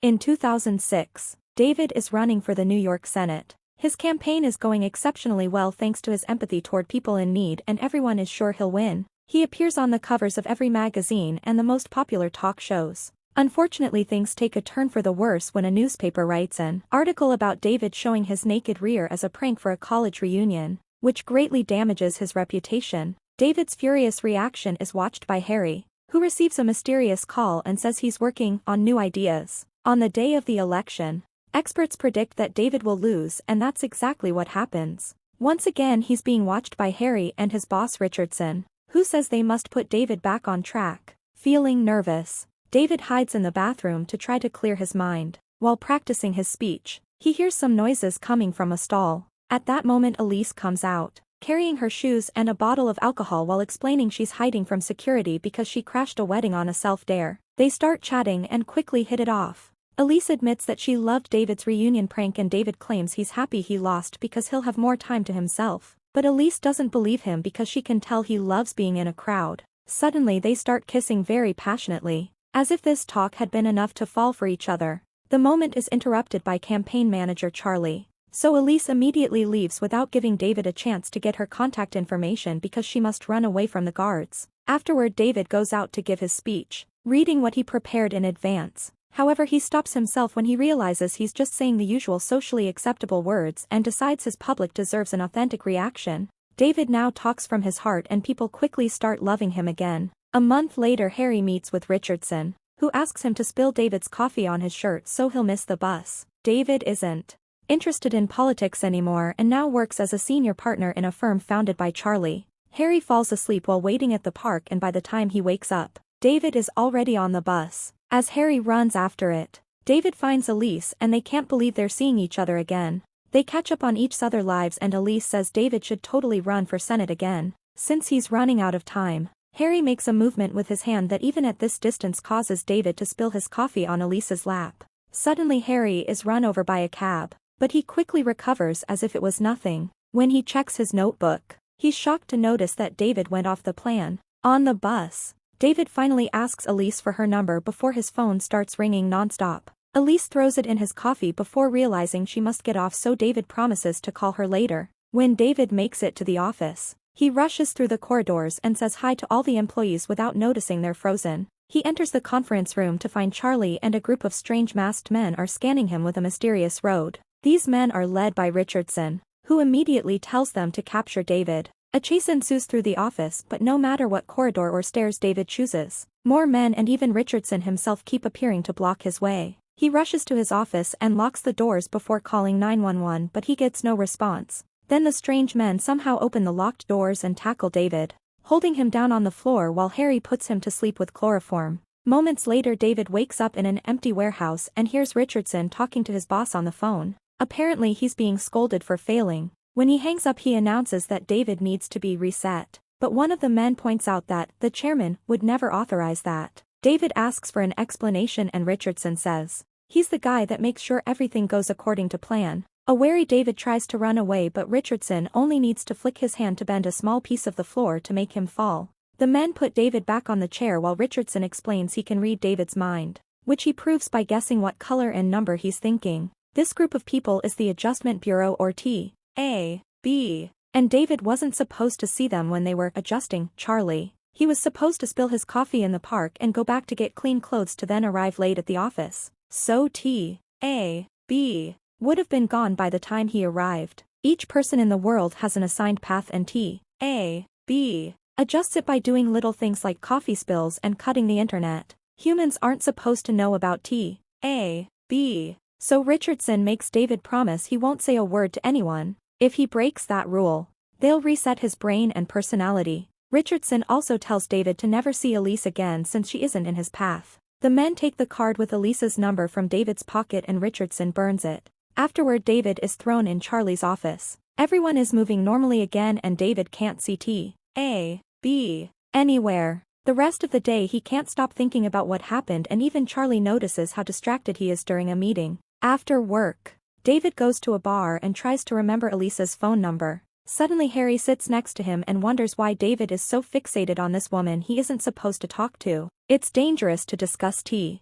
In 2006, David is running for the New York Senate. His campaign is going exceptionally well thanks to his empathy toward people in need, and everyone is sure he'll win. He appears on the covers of every magazine and the most popular talk shows. Unfortunately, things take a turn for the worse when a newspaper writes an article about David showing his naked rear as a prank for a college reunion, which greatly damages his reputation. David's furious reaction is watched by Harry, who receives a mysterious call and says he's working on new ideas. On the day of the election, experts predict that David will lose, and that's exactly what happens. Once again, he's being watched by Harry and his boss Richardson, who says they must put David back on track. Feeling nervous, David hides in the bathroom to try to clear his mind. While practicing his speech, he hears some noises coming from a stall. At that moment, Elise comes out, carrying her shoes and a bottle of alcohol while explaining she's hiding from security because she crashed a wedding on a self-dare. They start chatting and quickly hit it off. Elise admits that she loved David's reunion prank, and David claims he's happy he lost because he'll have more time to himself. But Elise doesn't believe him because she can tell he loves being in a crowd. Suddenly they start kissing very passionately, as if this talk had been enough to fall for each other. The moment is interrupted by campaign manager Charlie. So Elise immediately leaves without giving David a chance to get her contact information because she must run away from the guards. Afterward, David goes out to give his speech, reading what he prepared in advance. However, he stops himself when he realizes he's just saying the usual socially acceptable words and decides his public deserves an authentic reaction. David now talks from his heart and people quickly start loving him again. A month later, Harry meets with Richardson, who asks him to spill David's coffee on his shirt so he'll miss the bus. David isn't interested in politics anymore and now works as a senior partner in a firm founded by Charlie. Harry falls asleep while waiting at the park, and by the time he wakes up, David is already on the bus. As Harry runs after it, David finds Elise and they can't believe they're seeing each other again. They catch up on each other's lives and Elise says David should totally run for Senate again, since he's running out of time. Harry makes a movement with his hand that even at this distance causes David to spill his coffee on Elise's lap. Suddenly Harry is run over by a cab, but he quickly recovers as if it was nothing. When he checks his notebook, he's shocked to notice that David went off the plan. On the bus, David finally asks Elise for her number before his phone starts ringing nonstop. Elise throws it in his coffee before realizing she must get off, so David promises to call her later. When David makes it to the office, he rushes through the corridors and says hi to all the employees without noticing they're frozen. He enters the conference room to find Charlie and a group of strange masked men are scanning him with a mysterious road. These men are led by Richardson, who immediately tells them to capture David. A chase ensues through the office, but no matter what corridor or stairs David chooses, more men and even Richardson himself keep appearing to block his way. He rushes to his office and locks the doors before calling 911, but he gets no response. Then the strange men somehow open the locked doors and tackle David, holding him down on the floor while Harry puts him to sleep with chloroform. Moments later, David wakes up in an empty warehouse and hears Richardson talking to his boss on the phone. Apparently he's being scolded for failing. When he hangs up, he announces that David needs to be reset, but one of the men points out that the chairman would never authorize that. David asks for an explanation and Richardson says he's the guy that makes sure everything goes according to plan. A wary David tries to run away, but Richardson only needs to flick his hand to bend a small piece of the floor to make him fall. The men put David back on the chair while Richardson explains he can read David's mind, which he proves by guessing what color and number he's thinking. This group of people is the Adjustment Bureau, or TAB, and David wasn't supposed to see them when they were adjusting Charlie. He was supposed to spill his coffee in the park and go back to get clean clothes to then arrive late at the office. So TAB would have been gone by the time he arrived. Each person in the world has an assigned path, and TAB adjusts it by doing little things like coffee spills and cutting the internet. Humans aren't supposed to know about TAB. So Richardson makes David promise he won't say a word to anyone. If he breaks that rule, they'll reset his brain and personality. Richardson also tells David to never see Elise again since she isn't in his path. The men take the card with Elise's number from David's pocket and Richardson burns it. Afterward, David is thrown in Charlie's office. Everyone is moving normally again and David can't see TAB anywhere. The rest of the day he can't stop thinking about what happened, and even Charlie notices how distracted he is during a meeting. After work, David goes to a bar and tries to remember Elise's phone number. Suddenly Harry sits next to him and wonders why David is so fixated on this woman he isn't supposed to talk to. It's dangerous to discuss TAB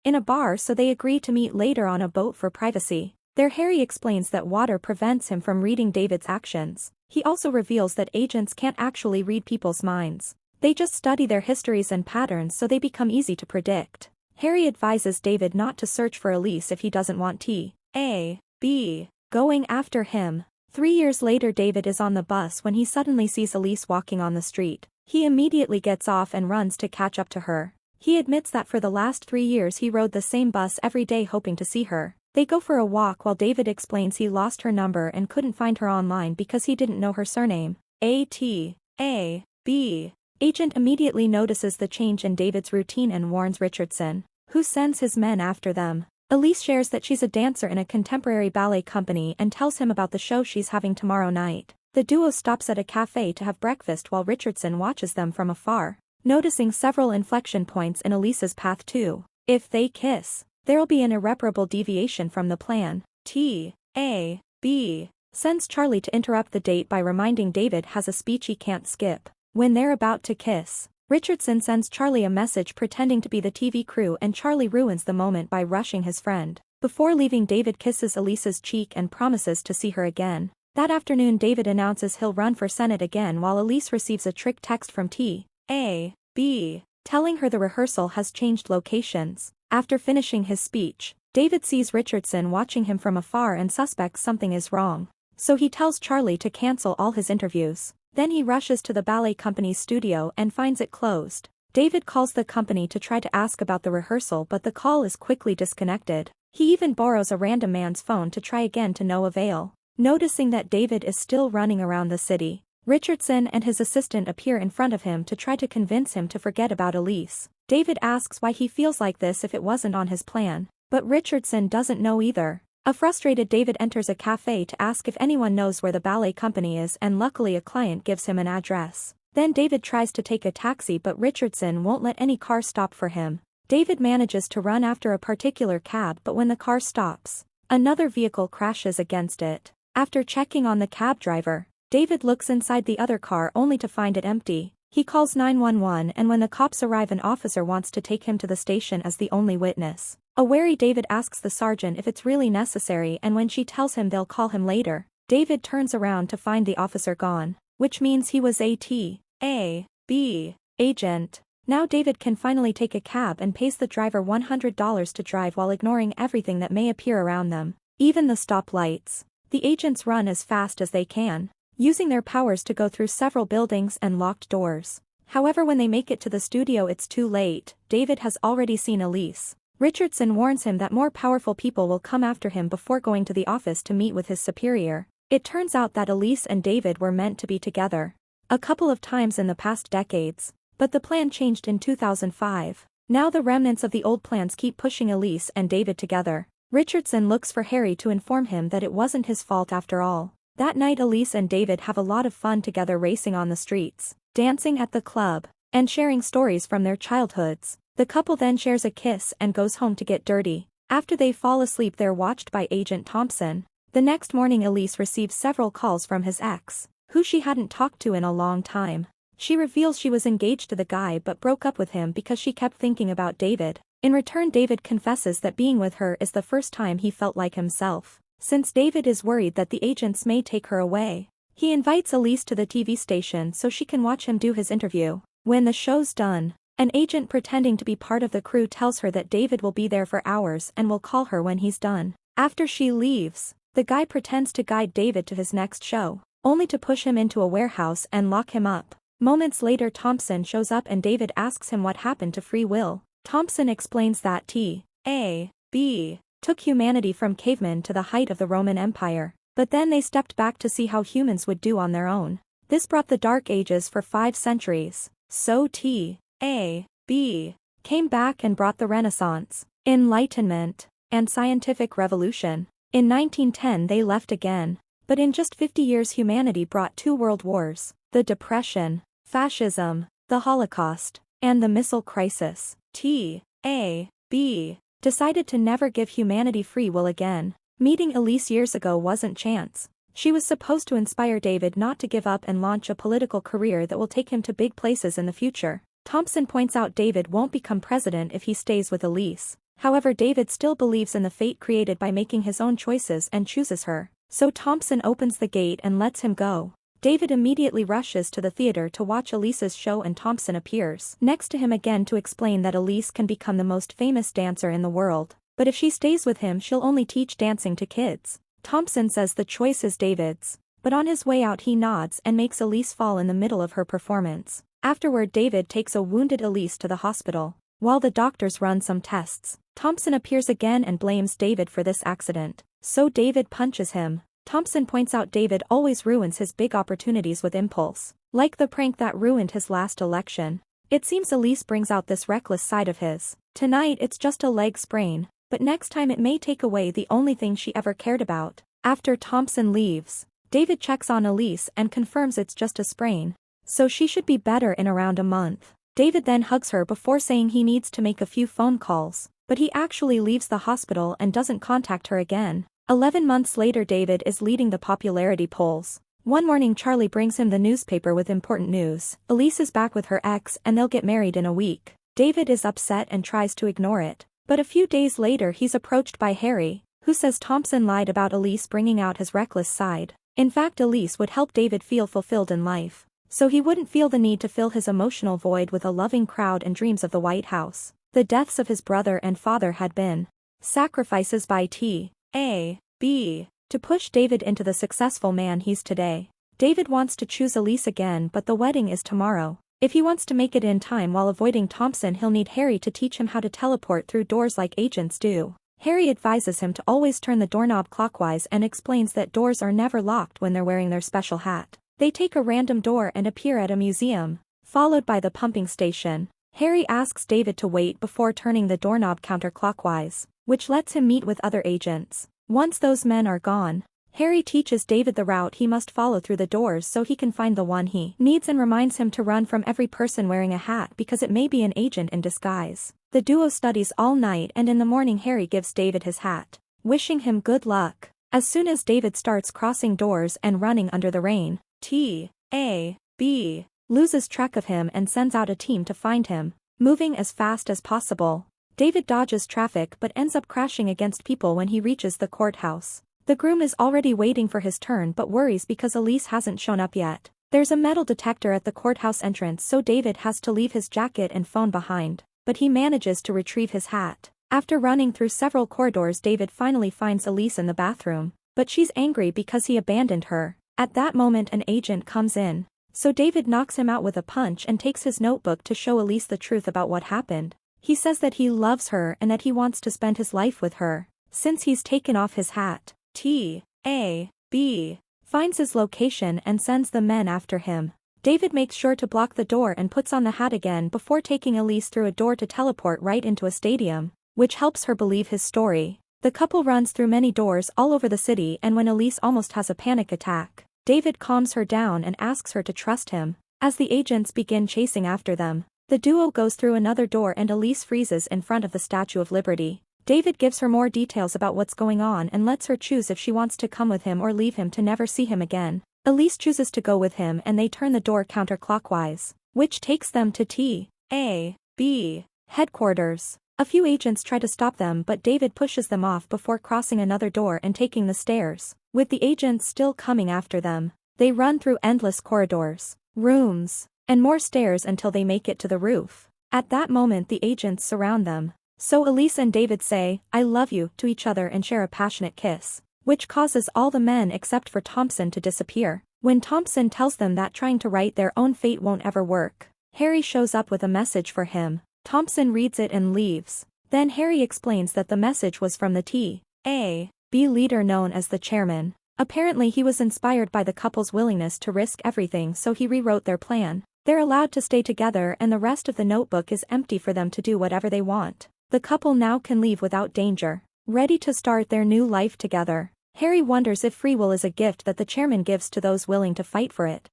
in a bar, so they agree to meet later on a boat for privacy. There Harry explains that water prevents him from reading David's actions. He also reveals that agents can't actually read people's minds. They just study their histories and patterns, so they become easy to predict. Harry advises David not to search for Elise if he doesn't want T.A.B. going after him. 3 years later, David is on the bus when he suddenly sees Elise walking on the street. He immediately gets off and runs to catch up to her. He admits that for the last 3 years he rode the same bus every day hoping to see her. They go for a walk while David explains he lost her number and couldn't find her online because he didn't know her surname. A.T.A.B. Agent immediately notices the change in David's routine and warns Richardson, who sends his men after them. Elise shares that she's a dancer in a contemporary ballet company and tells him about the show she's having tomorrow night. The duo stops at a cafe to have breakfast while Richardson watches them from afar, noticing several inflection points in Elise's path too. If they kiss, there'll be an irreparable deviation from the plan. T.A.B. sends Charlie to interrupt the date by reminding David has a speech he can't skip. When they're about to kiss, Richardson sends Charlie a message pretending to be the TV crew, and Charlie ruins the moment by rushing his friend. Before leaving, David kisses Elise's cheek and promises to see her again. That afternoon, David announces he'll run for Senate again while Elise receives a trick text from T.A.B. telling her the rehearsal has changed locations. After finishing his speech, David sees Richardson watching him from afar and suspects something is wrong. So he tells Charlie to cancel all his interviews. Then he rushes to the ballet company's studio and finds it closed. David calls the company to try to ask about the rehearsal, but the call is quickly disconnected. He even borrows a random man's phone to try again, to no avail. Noticing that David is still running around the city, Richardson and his assistant appear in front of him to try to convince him to forget about Elise. David asks why he feels like this if it wasn't on his plan, but Richardson doesn't know either. A frustrated David enters a cafe to ask if anyone knows where the ballet company is, and luckily a client gives him an address. Then David tries to take a taxi, but Richardson won't let any car stop for him. David manages to run after a particular cab, but when the car stops, another vehicle crashes against it. After checking on the cab driver, David looks inside the other car only to find it empty. He calls 911, and when the cops arrive, an officer wants to take him to the station as the only witness. A wary David asks the sergeant if it's really necessary, and when she tells him they'll call him later, David turns around to find the officer gone, which means he was a T.A.B. agent. Now David can finally take a cab and pays the driver $100 to drive while ignoring everything that may appear around them, even the stop lights. The agents run as fast as they can, using their powers to go through several buildings and locked doors. However, when they make it to the studio, it's too late. David has already seen Elise. Richardson warns him that more powerful people will come after him before going to the office to meet with his superior. It turns out that Elise and David were meant to be together a couple of times in the past decades, but the plan changed in 2005. Now the remnants of the old plans keep pushing Elise and David together. Richardson looks for Harry to inform him that it wasn't his fault after all. That night, Elise and David have a lot of fun together, racing on the streets, dancing at the club, and sharing stories from their childhoods. The couple then shares a kiss and goes home to get dirty. After they fall asleep, they're watched by Agent Thompson. The next morning, Elise receives several calls from his ex, who she hadn't talked to in a long time. She reveals she was engaged to the guy but broke up with him because she kept thinking about David. In return, David confesses that being with her is the first time he felt like himself. Since David is worried that the agents may take her away, he invites Elise to the TV station so she can watch him do his interview. When the show's done, an agent pretending to be part of the crew tells her that David will be there for hours and will call her when he's done. After she leaves, the guy pretends to guide David to his next show, only to push him into a warehouse and lock him up. Moments later, Thompson shows up and David asks him what happened to free will. Thompson explains that T.A.B. took humanity from cavemen to the height of the Roman Empire, but then they stepped back to see how humans would do on their own. This brought the Dark Ages for 5 centuries. So T.A.B. came back and brought the Renaissance, Enlightenment, and scientific revolution. In 1910 they left again, but in just 50 years humanity brought 2 world wars, the Depression, fascism, the Holocaust, and the missile crisis. T.A.B. decided to never give humanity free will again. Meeting Elise years ago wasn't chance. She was supposed to inspire David not to give up and launch a political career that will take him to big places in the future. Thompson points out David won't become president if he stays with Elise. However, David still believes in the fate created by making his own choices and chooses her. So Thompson opens the gate and lets him go. David immediately rushes to the theater to watch Elise's show, and Thompson appears next to him again to explain that Elise can become the most famous dancer in the world, but if she stays with him she'll only teach dancing to kids. Thompson says the choice is David's, but on his way out he nods and makes Elise fall in the middle of her performance. Afterward, David takes a wounded Elise to the hospital. While the doctors run some tests, Thompson appears again and blames David for this accident. So David punches him. Thompson points out David always ruins his big opportunities with impulse, like the prank that ruined his last election. It seems Elise brings out this reckless side of his. Tonight it's just a leg sprain, but next time it may take away the only thing she ever cared about. After Thompson leaves, David checks on Elise and confirms it's just a sprain, so she should be better in around a month. David then hugs her before saying he needs to make a few phone calls, but he actually leaves the hospital and doesn't contact her again. 11 months later, David is leading the popularity polls. One morning Charlie brings him the newspaper with important news. Elise is back with her ex and they'll get married in a week. David is upset and tries to ignore it. But a few days later he's approached by Harry, who says Thompson lied about Elise bringing out his reckless side. In fact, Elise would help David feel fulfilled in life, so he wouldn't feel the need to fill his emotional void with a loving crowd and dreams of the White House. The deaths of his brother and father had been sacrifices by T.A.B. to push David into the successful man he's today. David wants to choose Elise again, but the wedding is tomorrow. If he wants to make it in time while avoiding Thompson, he'll need Harry to teach him how to teleport through doors like agents do. Harry advises him to always turn the doorknob clockwise and explains that doors are never locked when they're wearing their special hat. They take a random door and appear at a museum, followed by the pumping station. Harry asks David to wait before turning the doorknob counterclockwise, which lets him meet with other agents. Once those men are gone, Harry teaches David the route he must follow through the doors so he can find the one he needs, and reminds him to run from every person wearing a hat because it may be an agent in disguise. The duo studies all night, and in the morning Harry gives David his hat, wishing him good luck. As soon as David starts crossing doors and running under the rain, T.A.B. loses track of him and sends out a team to find him. Moving as fast as possible, David dodges traffic but ends up crashing against people when he reaches the courthouse. The groom is already waiting for his turn but worries because Elise hasn't shown up yet. There's a metal detector at the courthouse entrance, so David has to leave his jacket and phone behind, but he manages to retrieve his hat. After running through several corridors, David finally finds Elise in the bathroom, but she's angry because he abandoned her. At that moment an agent comes in, so David knocks him out with a punch and takes his notebook to show Elise the truth about what happened. He says that he loves her and that he wants to spend his life with her. Since he's taken off his hat, T.A.B. finds his location and sends the men after him. David makes sure to block the door and puts on the hat again before taking Elise through a door to teleport right into a stadium, which helps her believe his story. The couple runs through many doors all over the city, and when Elise almost has a panic attack, David calms her down and asks her to trust him. As the agents begin chasing after them, the duo goes through another door and Elise freezes in front of the Statue of Liberty. David gives her more details about what's going on and lets her choose if she wants to come with him or leave him to never see him again. Elise chooses to go with him and they turn the door counterclockwise, which takes them to T.A.B. headquarters. A few agents try to stop them, but David pushes them off before crossing another door and taking the stairs. With the agents still coming after them, they run through endless corridors, rooms, and more stairs until they make it to the roof. At that moment the agents surround them. So Elise and David say, "I love you," to each other and share a passionate kiss, which causes all the men except for Thompson to disappear. When Thompson tells them that trying to write their own fate won't ever work, Harry shows up with a message for him. Thompson reads it and leaves. Then Harry explains that the message was from the T.A.B. leader known as the chairman. Apparently he was inspired by the couple's willingness to risk everything, so he rewrote their plan. They're allowed to stay together and the rest of the notebook is empty for them to do whatever they want. The couple now can leave without danger, ready to start their new life together. Harry wonders if free will is a gift that the chairman gives to those willing to fight for it.